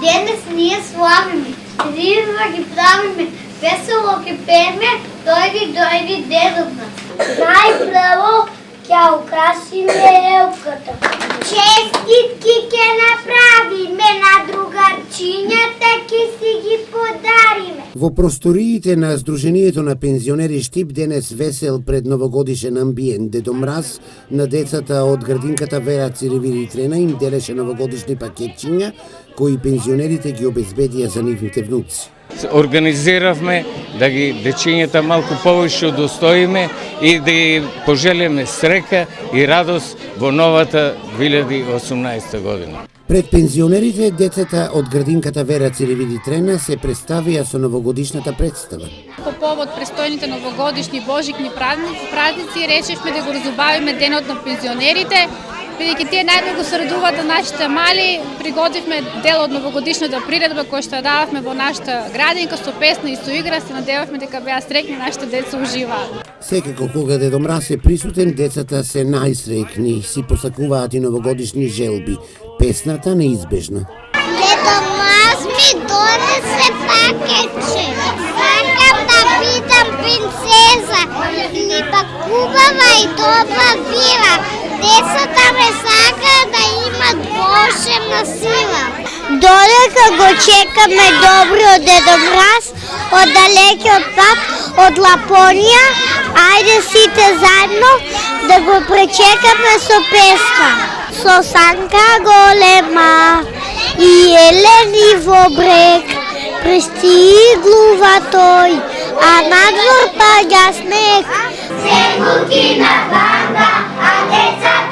Денес ние славиме, ризва ги правиме, весело ги пееме, дойди дедот нас. Най-право ќе украсиме елката. Честитки ќе направиме на другарчињата, ќе си ги подариме. Во просториите на Сдруженијето на пензионери Штип денес весел предновогодишен амбиент. Дедо Мраз на децата од градинката Вера Циревири Трена им делеше новогодишни пакетчиња кои пензионерите ги обезбедија за нивните внуци. Организиравме да ги дечињата малку повеќе удостоиме и да ги пожелеме среќа и радост во новата 2018 година. Пред пензионерите, децата од градинката Вера Циревири Трена се представија со новогодишната представа. По повод престојните новогодишни божикни празници решивме да го разубавиме денот на пензионерите. Бидејќи тие најмногу се радуваат на нашите мали, приготвивме дел од новогодишната приредба која што ја дававме во нашата градинка со песна и со игра, се надевавме дека беа среќни нашите деца уживаат. Секако кога Дедо Мраз е присутен, децата се најсреќни, си посакуваат и новогодишни желби. Песната неизбежна. Дедо Мраз ми донесе пакетче. Сакам да бидам принцеза, ли хубава и добра вила. Децата ме сакаат да имат волшебна сила. Додека го чекаме добриот Дедо Мраз, од далекиот пат, од Лапонија, ајде сите заедно да го пречекаме со песна. Со санка голема и елени во брег, пристигнува тој, а надвор паѓа снег. Се на банда, а децата